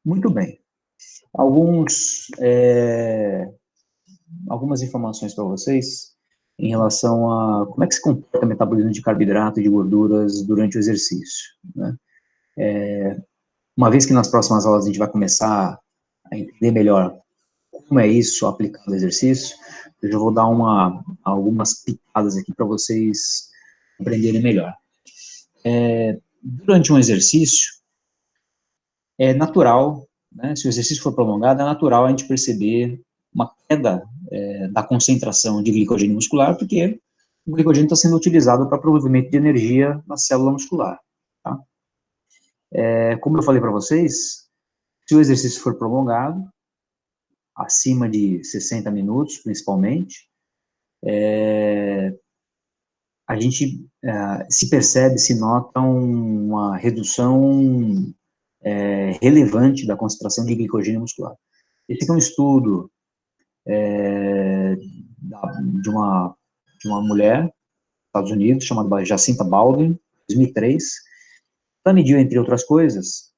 Muito bem. Algumas informações para vocês em relação a como é que se comporta o metabolismo de carboidrato e de gorduras durante o exercício, né? Uma vez que nas próximas aulas a gente vai começar a entender melhor como é isso aplicado ao exercício, eu já vou dar algumas pitadas aqui para vocês aprenderem melhor. Durante um exercício, é natural, né, se o exercício for prolongado, é natural a gente perceber uma queda da concentração de glicogênio muscular, porque o glicogênio está sendo utilizado para provimento de energia na célula muscular. Tá? Como eu falei para vocês, se o exercício for prolongado, acima de 60 minutos, principalmente, a gente se percebe, se nota uma redução relevante da concentração de glicogênio muscular. Esse aqui é um estudo de uma mulher, nos Estados Unidos, chamada Jacinta Baldwin, 2003. Ela mediu, entre outras coisas,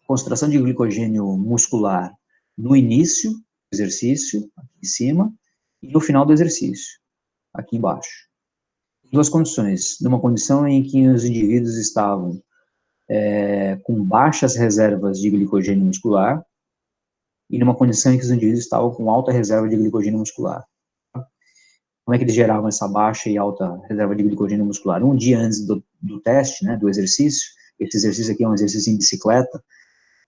a concentração de glicogênio muscular no início do exercício, aqui em cima, e no final do exercício, aqui embaixo. Duas condições. Numa condição em que os indivíduos estavam com baixas reservas de glicogênio muscular, e numa condição em que os indivíduos estavam com alta reserva de glicogênio muscular. Como é que eles geravam essa baixa e alta reserva de glicogênio muscular? Um dia antes do teste, né, do exercício, esse exercício aqui é um exercício em bicicleta,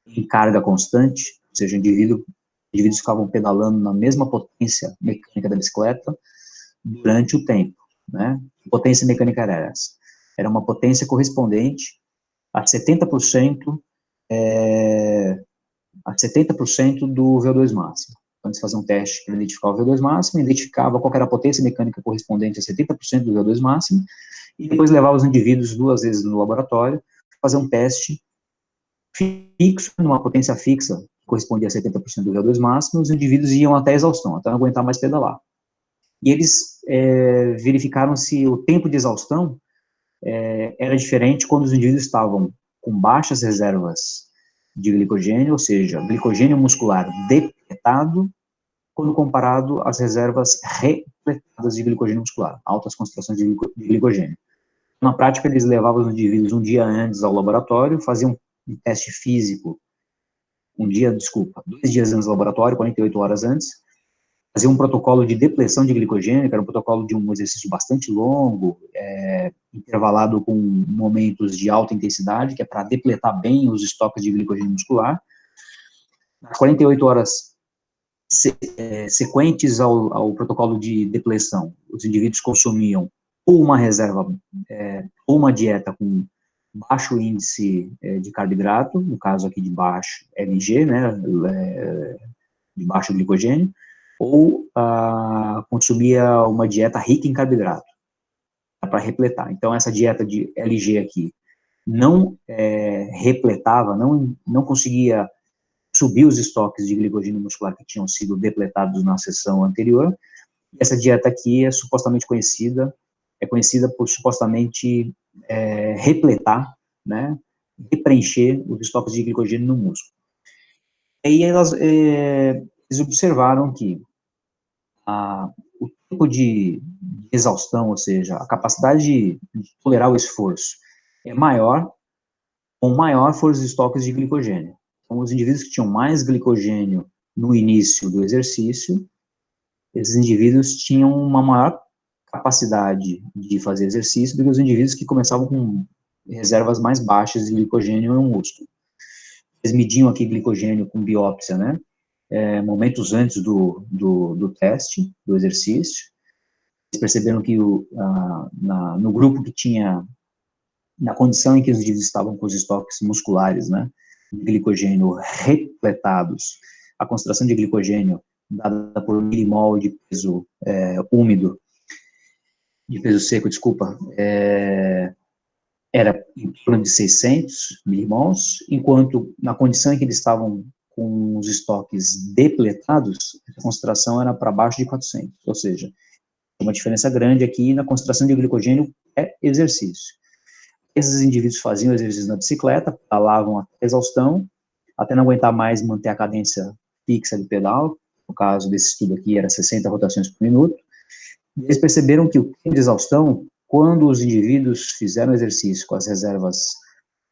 em carga constante, ou seja, indivíduos ficavam pedalando na mesma potência mecânica da bicicleta durante o tempo, né? Que potência mecânica era essa? Era uma potência correspondente a 70% do VO2 máximo. Então, eles faziam um teste para identificar o VO2 máximo, identificava qual era a potência mecânica correspondente a 70% do VO2 máximo, e depois levava os indivíduos 2 vezes no laboratório, fazer um teste fixo, numa potência fixa, que correspondia a 70% do VO2 máximo, os indivíduos iam até a exaustão, até não aguentar mais pedalar. E eles verificaram se o tempo de exaustão era diferente quando os indivíduos estavam com baixas reservas de glicogênio, ou seja, glicogênio muscular depletado, quando comparado às reservas repletadas de glicogênio muscular, altas concentrações de glicogênio. Na prática, eles levavam os indivíduos um dia antes ao laboratório, faziam um teste físico, 2 dias antes do laboratório, 48 horas antes, faziam um protocolo de depleção de glicogênio, que era um protocolo de um exercício bastante longo, intervalado com momentos de alta intensidade, que é para depletar bem os estoques de glicogênio muscular. Nas 48 horas sequentes ao protocolo de depleção, os indivíduos consumiam ou uma reserva, ou uma dieta com baixo índice de carboidrato, no caso aqui de baixo LG, né, de baixo glicogênio, ou consumia uma dieta rica em carboidrato, para repletar. Então, essa dieta de LG aqui não repletava, não conseguia subir os estoques de glicogênio muscular que tinham sido depletados na sessão anterior. E essa dieta aqui é conhecida por supostamente repletar, né, e preencher os estoques de glicogênio no músculo. E aí eles observaram que o tempo de exaustão, ou seja, a capacidade de tolerar o esforço é maior, ou maior foram os estoques de glicogênio. Então, os indivíduos que tinham mais glicogênio no início do exercício, esses indivíduos tinham uma maior capacidade de fazer exercício do que os indivíduos que começavam com reservas mais baixas de glicogênio no músculo. Eles mediam aqui glicogênio com biópsia, né? Momentos antes do teste, do exercício. Eles perceberam que no grupo que tinha, na condição em que os indivíduos estavam com os estoques musculares, né, de glicogênio repletados, a concentração de glicogênio dada por milimol de peso úmido, de peso seco, desculpa, era em torno de 600 milimols, enquanto na condição em que eles estavam com os estoques depletados, a concentração era para baixo de 400, ou seja, uma diferença grande aqui na concentração de glicogênio exercício. Esses indivíduos faziam exercício na bicicleta, pedalavam até a exaustão, até não aguentar mais manter a cadência fixa de pedal. No caso desse estudo aqui, era 60 rotações por minuto. Eles perceberam que o tempo de exaustão, quando os indivíduos fizeram exercício com as reservas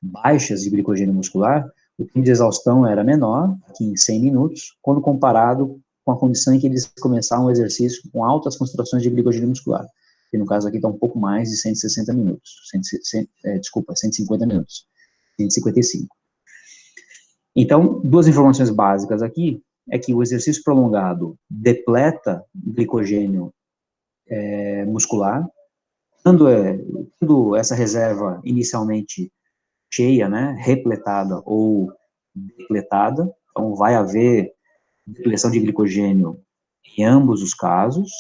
baixas de glicogênio muscular, o tempo de exaustão era menor, aqui em 100 minutos, quando comparado com a condição em que eles começaram o exercício com altas concentrações de glicogênio muscular, que no caso aqui está um pouco mais de 160 minutos, 150 minutos, 155. Então, duas informações básicas aqui, é que o exercício prolongado depleta glicogênio muscular, quando essa reserva inicialmente cheia, né, repletada ou depletada, então vai haver depleção de glicogênio em ambos os casos,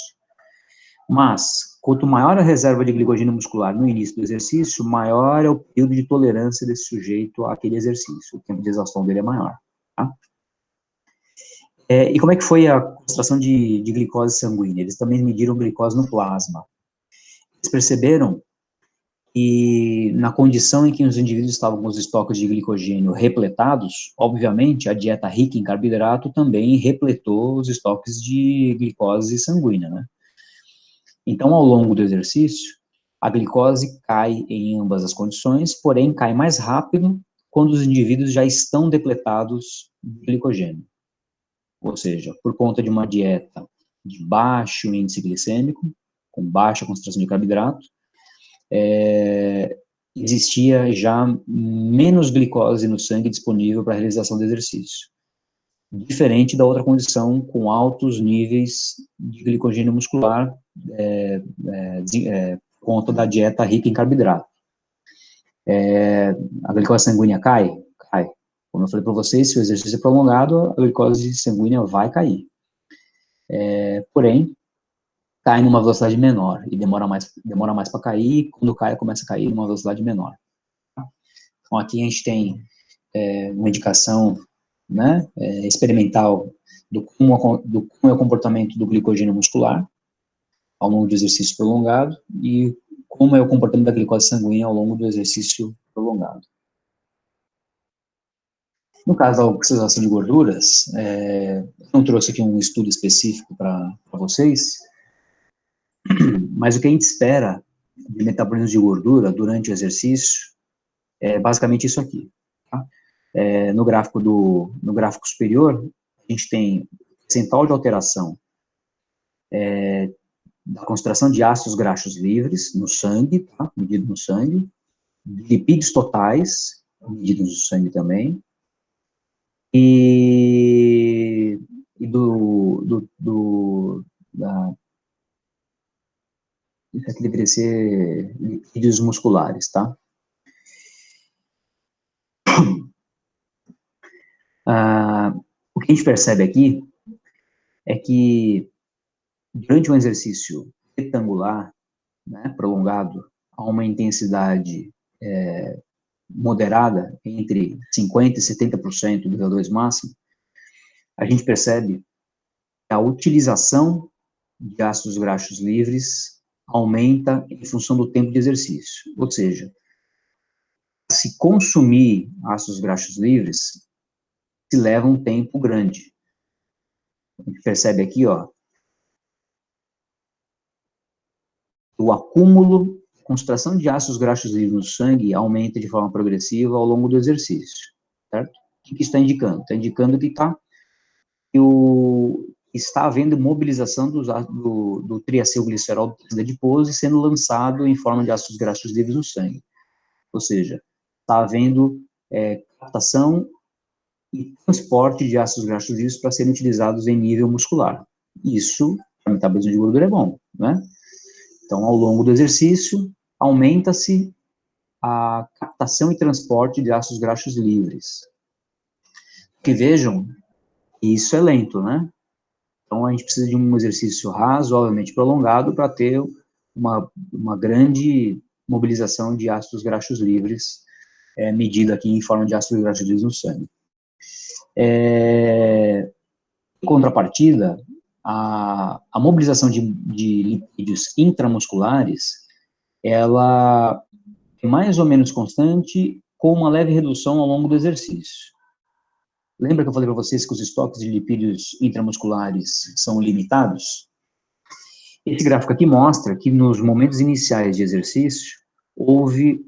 mas quanto maior a reserva de glicogênio muscular no início do exercício, maior é o período de tolerância desse sujeito àquele exercício, o tempo de exaustão dele é maior, tá? E como é que foi a concentração de glicose sanguínea? Eles também mediram glicose no plasma. Eles perceberam que, na condição em que os indivíduos estavam com os estoques de glicogênio repletados, obviamente, a dieta rica em carboidrato também repletou os estoques de glicose sanguínea, né? Então, ao longo do exercício, a glicose cai em ambas as condições, porém cai mais rápido quando os indivíduos já estão depletados de glicogênio. Ou seja, por conta de uma dieta de baixo índice glicêmico, com baixa concentração de carboidrato, existia já menos glicose no sangue disponível para a realização do exercício. Diferente da outra condição, com altos níveis de glicogênio muscular, por conta da dieta rica em carboidrato. A glicose sanguínea cai? Cai. Como eu falei para vocês, se o exercício é prolongado, a glicose sanguínea vai cair. Porém, cai numa velocidade menor e demora mais para cair, e quando cai, começa a cair numa velocidade menor. Então, aqui a gente tem uma indicação, né, experimental do como é o comportamento do glicogênio muscular ao longo do exercício prolongado e como é o comportamento da glicose sanguínea ao longo do exercício prolongado. No caso da oxidação de gorduras, não trouxe aqui um estudo específico para vocês, mas o que a gente espera de metabolismo de gordura durante o exercício é basicamente isso aqui. Tá? No gráfico superior, a gente tem percentual de alteração da concentração de ácidos graxos livres no sangue, tá? Medido no sangue, lipídios totais, medidos no sangue também, e isso aqui deveria ser lipídios musculares, tá? O que a gente percebe aqui é que durante um exercício retangular, né, prolongado, a uma intensidade moderada, entre 50% e 70% do VO2 máximo, a gente percebe que a utilização de ácidos graxos livres aumenta em função do tempo de exercício. Ou seja, se consumir ácidos graxos livres, se leva um tempo grande. A gente percebe aqui, ó, o acúmulo, concentração de ácidos graxos livres no sangue aumenta de forma progressiva ao longo do exercício, certo? O que está indicando? Está indicando que está havendo mobilização do triacilglicerol de adipose sendo lançado em forma de ácidos graxos livres no sangue. Ou seja, está havendo captação e transporte de ácidos graxos livres para serem utilizados em nível muscular. Isso, para o metabolismo de gordura, é bom, né? Então, ao longo do exercício, aumenta-se a captação e transporte de ácidos graxos livres. Que vejam, isso é lento, né? Então, a gente precisa de um exercício razoavelmente prolongado para ter uma grande mobilização de ácidos graxos livres, medida aqui em forma de ácidos graxos livres no sangue. Em contrapartida, a mobilização de lipídios intramusculares, ela é mais ou menos constante, com uma leve redução ao longo do exercício. Lembra que eu falei para vocês que os estoques de lipídios intramusculares são limitados? Esse gráfico aqui mostra que nos momentos iniciais de exercício, houve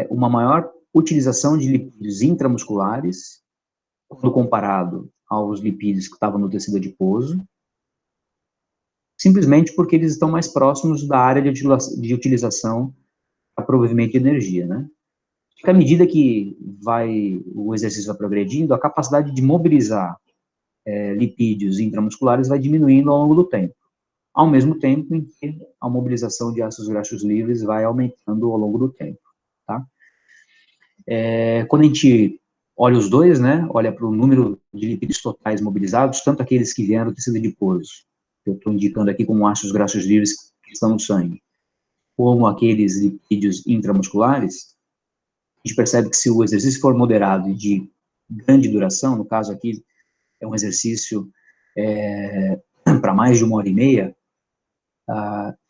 uma maior utilização de lipídios intramusculares, quando comparado aos lipídios que estavam no tecido adiposo, simplesmente porque eles estão mais próximos da área de utilização para provimento de energia, né? Porque à medida que o exercício vai progredindo, a capacidade de mobilizar lipídios intramusculares vai diminuindo ao longo do tempo, ao mesmo tempo em que a mobilização de ácidos graxos livres vai aumentando ao longo do tempo, tá? Quando a gente olha os dois, né, olha para o número de lipídios totais mobilizados, tanto aqueles que vieram do tecido adiposo, que eu estou indicando aqui como ácidos graxos livres que estão no sangue, como aqueles lipídios intramusculares, a gente percebe que se o exercício for moderado e de grande duração, no caso aqui é um exercício para mais de 1h30,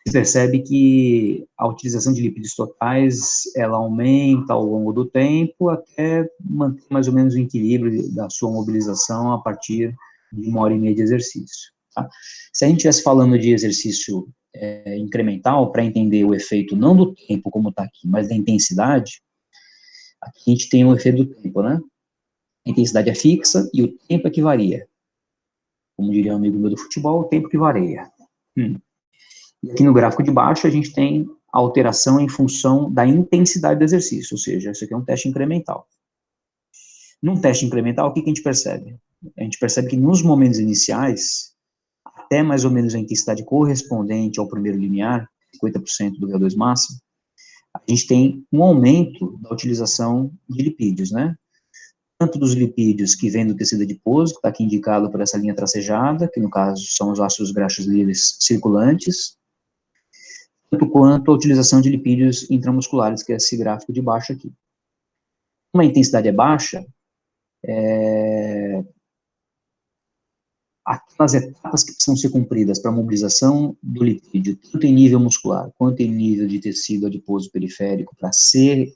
se percebe que a utilização de lipídios totais, ela aumenta ao longo do tempo até manter mais ou menos o equilíbrio da sua mobilização a partir de 1h30 de exercício. Tá? Se a gente estivesse falando de exercício incremental, para entender o efeito não do tempo como está aqui, mas da intensidade, aqui a gente tem o efeito do tempo, né? A intensidade é fixa e o tempo é que varia. Como diria um amigo meu do futebol, o tempo que varia. E aqui no gráfico de baixo a gente tem a alteração em função da intensidade do exercício, ou seja, isso aqui é um teste incremental. Num teste incremental, o que a gente percebe? A gente percebe que nos momentos iniciais, até mais ou menos a intensidade correspondente ao primeiro limiar, 50% do VO2 máximo, a gente tem um aumento da utilização de lipídios, né? Tanto dos lipídios que vêm do tecido adiposo, que está aqui indicado por essa linha tracejada, que no caso são os ácidos graxos livres circulantes, tanto quanto a utilização de lipídios intramusculares, que é esse gráfico de baixo aqui. Como a intensidade é baixa, aquelas etapas que precisam ser cumpridas para a mobilização do lipídio, tanto em nível muscular quanto em nível de tecido adiposo periférico, para ser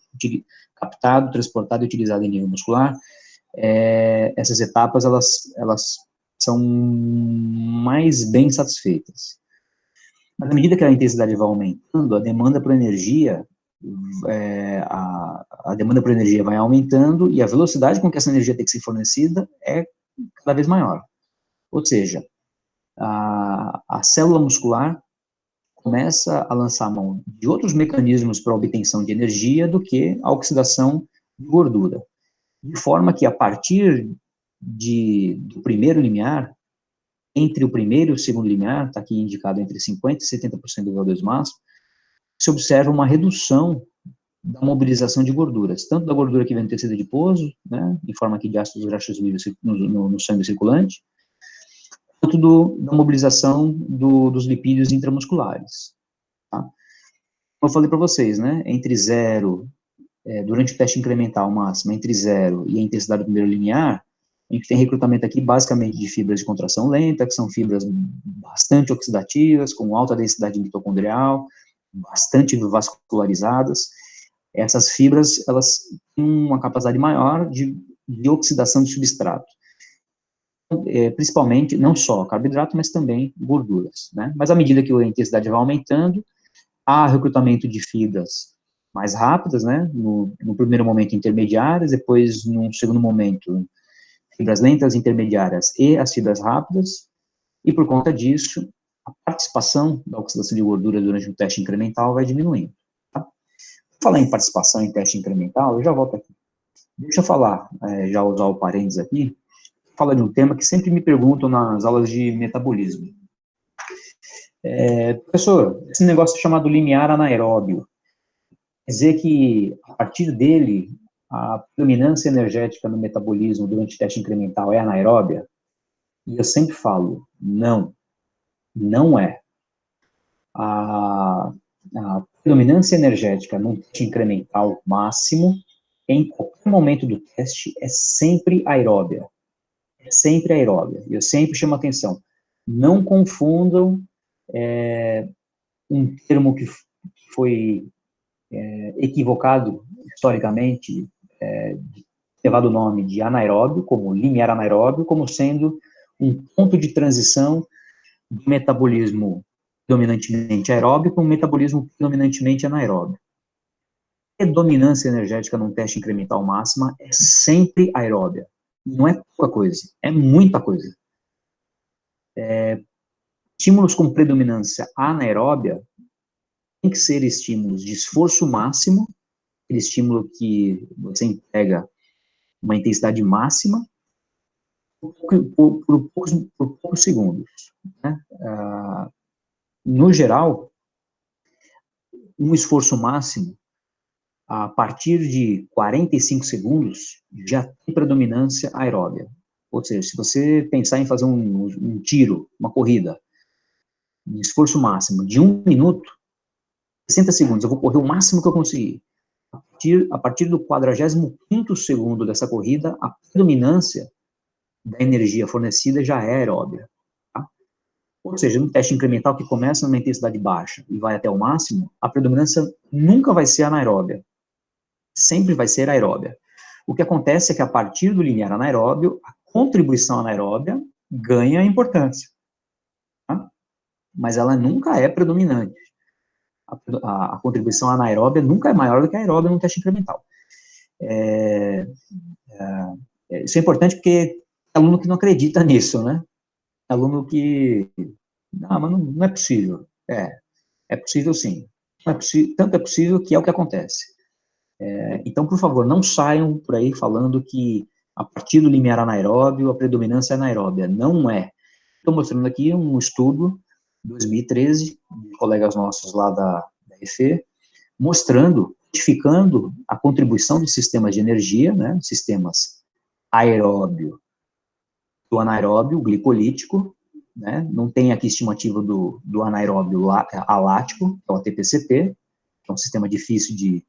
captado, transportado e utilizado em nível muscular, essas etapas, elas são mais bem satisfeitas. Mas à medida que a intensidade vai aumentando, a demanda por energia, a demanda por energia vai aumentando e a velocidade com que essa energia tem que ser fornecida é cada vez maior. Ou seja, a célula muscular começa a lançar mão de outros mecanismos para a obtenção de energia do que a oxidação de gordura. De forma que, a partir do primeiro limiar, entre o primeiro e o segundo limiar, está aqui indicado entre 50% e 70% do VO2 máximo, se observa uma redução da mobilização de gorduras, tanto da gordura que vem do tecido adiposo, né, em forma aqui de ácidos graxos livres no sangue circulante, quanto da mobilização dos lipídios intramusculares. Tá? Como eu falei para vocês, né, entre 0, durante o teste incremental máximo, entre 0 e a intensidade do primeiro limiar, a gente tem recrutamento aqui basicamente de fibras de contração lenta, que são fibras bastante oxidativas, com alta densidade mitocondrial, bastante vascularizadas. Essas fibras, elas têm uma capacidade maior de oxidação de substrato. Principalmente, não só carboidrato, mas também gorduras, né? Mas à medida que a intensidade vai aumentando, há recrutamento de fibras mais rápidas, né? No primeiro momento intermediárias, depois, num segundo momento, fibras lentas, intermediárias e as fibras rápidas, e por conta disso, a participação da oxidação de gordura durante um teste incremental vai diminuindo. Tá? Falar em participação em teste incremental, eu já volto aqui. Deixa eu falar, já usar o parênteses aqui, fala de um tema que sempre me perguntam nas aulas de metabolismo. Professor, esse negócio chamado limiar anaeróbio, quer dizer que, a partir dele, a predominância energética no metabolismo durante o teste incremental é anaeróbia? E eu sempre falo, não, não é. A predominância energética no teste incremental máximo, em qualquer momento do teste, é sempre aeróbia. É sempre aeróbia. E eu sempre chamo a atenção. Não confundam um termo que foi equivocado historicamente, levado o nome de anaeróbio, como limiar anaeróbio, como sendo um ponto de transição do metabolismo dominantemente aeróbio para um metabolismo dominantemente anaeróbio. A predominância energética num teste incremental máxima é sempre aeróbia. Não é pouca coisa, é muita coisa. Estímulos com predominância anaeróbia tem que ser estímulos de esforço máximo, aquele estímulo que você entrega uma intensidade máxima por poucos segundos. Né? No geral, um esforço máximo, a partir de 45 segundos, já tem predominância aeróbia. Ou seja, se você pensar em fazer um tiro, uma corrida, um esforço máximo de 1 minuto, 60 segundos, eu vou correr o máximo que eu conseguir. A partir do 45º segundo dessa corrida, a predominância da energia fornecida já é aeróbia. Tá? Ou seja, no teste incremental que começa numa intensidade baixa e vai até o máximo, a predominância nunca vai ser anaeróbia, sempre vai ser aeróbia. O que acontece é que a partir do limiar anaeróbio, a contribuição anaeróbia ganha importância, tá? Mas ela nunca é predominante. A contribuição anaeróbia nunca é maior do que a aeróbia no teste incremental. Isso é importante porque tem aluno que não acredita nisso, né? Aluno que, mas não é possível. É possível sim. Tanto é possível que é o que acontece. Então, por favor, não saiam por aí falando que a partir do limiar anaeróbio, a predominância é anaeróbia. Não é. Estou mostrando aqui um estudo, 2013, de colegas nossos lá da EFE, mostrando, identificando a contribuição dos sistemas de energia, né, sistemas aeróbio do anaeróbio glicolítico, né, não tem aqui estimativa do anaeróbio alático, que é o ATP-CP, que é um sistema difícil de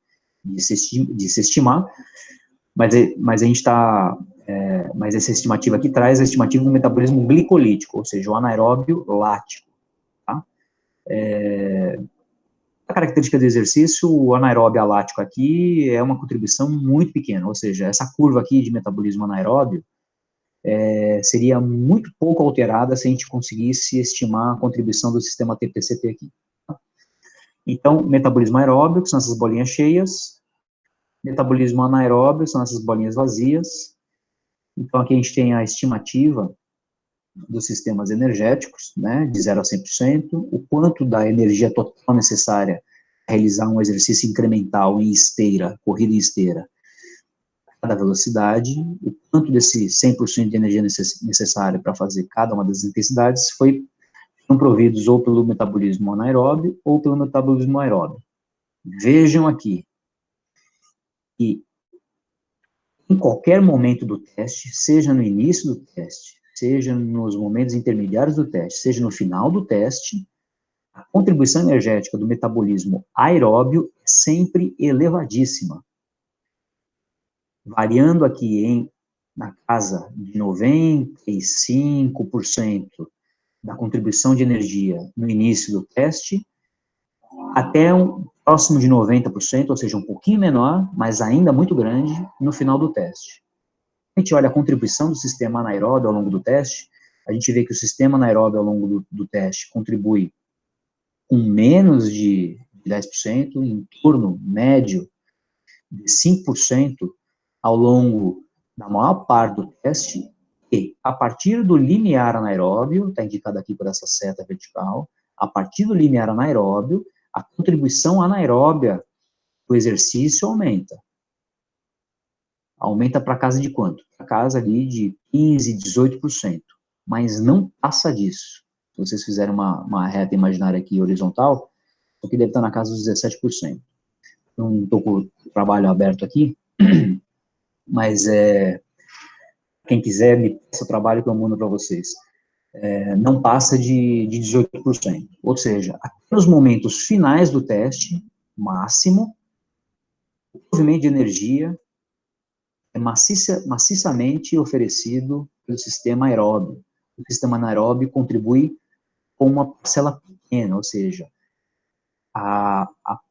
se estimar, mas a gente está, mas essa estimativa aqui traz a estimativa do metabolismo glicolítico, ou seja, o anaeróbio lático, tá? A característica do exercício, o anaeróbio alático aqui é uma contribuição muito pequena, ou seja, essa curva aqui de metabolismo anaeróbio seria muito pouco alterada se a gente conseguisse estimar a contribuição do sistema ATP-CP aqui. Tá? Então, metabolismo aeróbio, que são essas bolinhas cheias, metabolismo anaeróbio, são essas bolinhas vazias. Então, aqui a gente tem a estimativa dos sistemas energéticos, né, de 0 a 100%, o quanto da energia total necessária para realizar um exercício incremental em esteira, corrida em esteira, a cada velocidade, o quanto desse 100% de energia necessária para fazer cada uma das intensidades foram providos ou pelo metabolismo anaeróbio ou pelo metabolismo aeróbio. Vejam aqui que em qualquer momento do teste, seja no início do teste, seja nos momentos intermediários do teste, seja no final do teste, a contribuição energética do metabolismo aeróbio é sempre elevadíssima, variando aqui na casa de 95% da contribuição de energia no início do teste, até próximo de 90%, ou seja, um pouquinho menor, mas ainda muito grande, no final do teste. A gente olha a contribuição do sistema anaeróbio ao longo do teste, a gente vê que o sistema anaeróbio ao longo do teste contribui com menos de 10%, em torno médio de 5% ao longo da maior parte do teste, e a partir do limiar anaeróbio, está indicado aqui por essa seta vertical, a partir do limiar anaeróbio, a contribuição anaeróbia do exercício aumenta. Aumenta para casa de quanto? Para casa ali de 15%, 18%, mas não passa disso. Se vocês fizerem uma reta imaginária aqui horizontal, isso aqui deve estar na casa dos 17%. Não estou com o trabalho aberto aqui, mas quem quiser me passa o trabalho que eu mando para vocês. Não passa de 18%. Ou seja, até nos momentos finais do teste, máximo, o movimento de energia é maciçamente oferecido pelo sistema aeróbio. O sistema anaeróbio contribui com uma parcela pequena, ou seja, a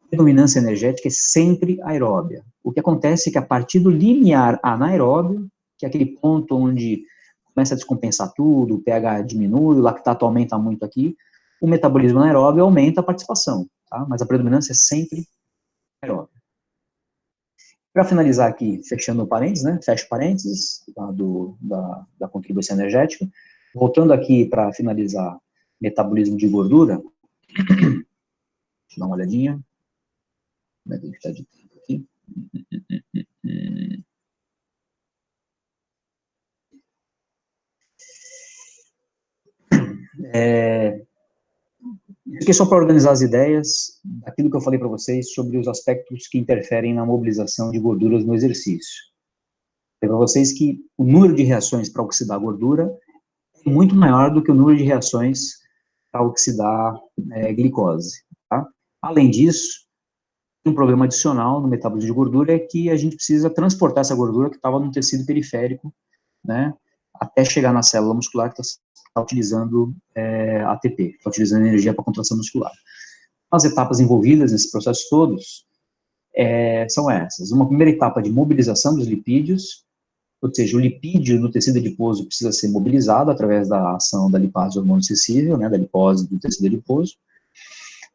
predominância energética é sempre aeróbia. O que acontece é que a partir do limiar anaeróbio, que é aquele ponto onde começa a descompensar tudo, o pH diminui, o lactato aumenta muito aqui, o metabolismo anaeróbio aumenta a participação, tá? Mas a predominância é sempre aeróbia. Para finalizar aqui, fechando o parênteses, né? Fecho parênteses da contribuição energética. Voltando aqui para finalizar metabolismo de gordura, deixa eu dar uma olhadinha. Como é que está de tempo aqui? Aqui só para organizar as ideias daquilo que eu falei para vocês sobre os aspectos que interferem na mobilização de gorduras no exercício. Falei para vocês que o número de reações para oxidar gordura é muito maior do que o número de reações para oxidar glicose. Tá? Além disso, um problema adicional no metabolismo de gordura é que a gente precisa transportar essa gordura que estava no tecido periférico, né, até chegar na célula muscular que está utilizando ATP, está utilizando energia para contração muscular. As etapas envolvidas nesse processo todos são essas. Uma primeira etapa de mobilização dos lipídios, ou seja, o lipídio no tecido adiposo precisa ser mobilizado através da ação da lipase hormônio sensível, né, da lipose do tecido adiposo.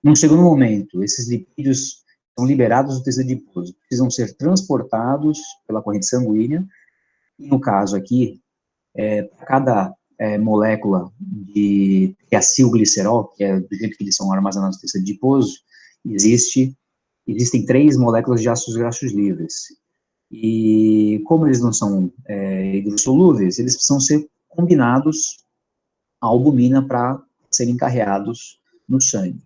Num segundo momento, esses lipídios são liberados do tecido adiposo, precisam ser transportados pela corrente sanguínea, e no caso aqui, cada molécula de acilglicerol, que é do jeito que eles são armazenados no tecido adiposo, existem 3 moléculas de ácidos graxos livres, e como eles não são hidrossolúveis, eles precisam ser combinados à albumina para serem carreados no sangue.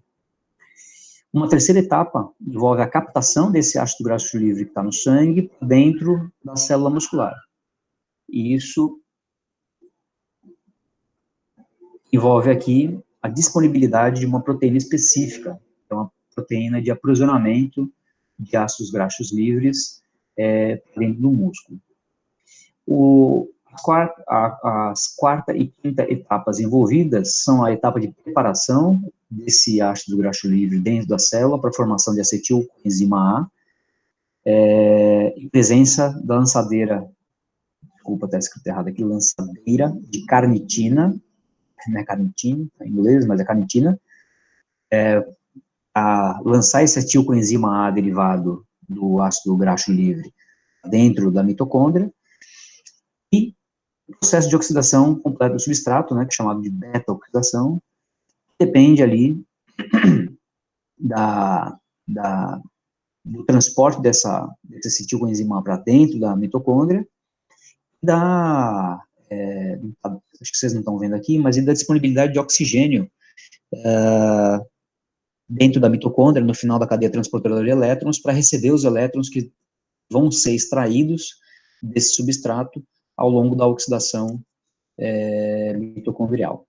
Uma terceira etapa envolve a captação desse ácido graxo livre que está no sangue dentro da célula muscular. E isso envolve aqui a disponibilidade de uma proteína específica, que é uma proteína de aprisionamento de ácidos graxos livres dentro do músculo. As quarta e quinta etapas envolvidas são a etapa de preparação desse ácido graxo livre dentro da célula para a formação de acetilcoenzima A, em presença da lançadeira, desculpa, está escrito errado aqui, lançadeira de carnitina, não é carnitina, em inglês, mas é carnitina, a lançar esse acetilcoenzima A derivado do ácido graxo livre dentro da mitocôndria, e o processo de oxidação completa do substrato, né, que é chamado de beta-oxidação, depende ali do transporte desse acetilcoenzima para dentro da mitocôndria, acho que vocês não estão vendo aqui, mas e da disponibilidade de oxigênio dentro da mitocôndria, no final da cadeia transportadora de elétrons, para receber os elétrons que vão ser extraídos desse substrato ao longo da oxidação mitocondrial.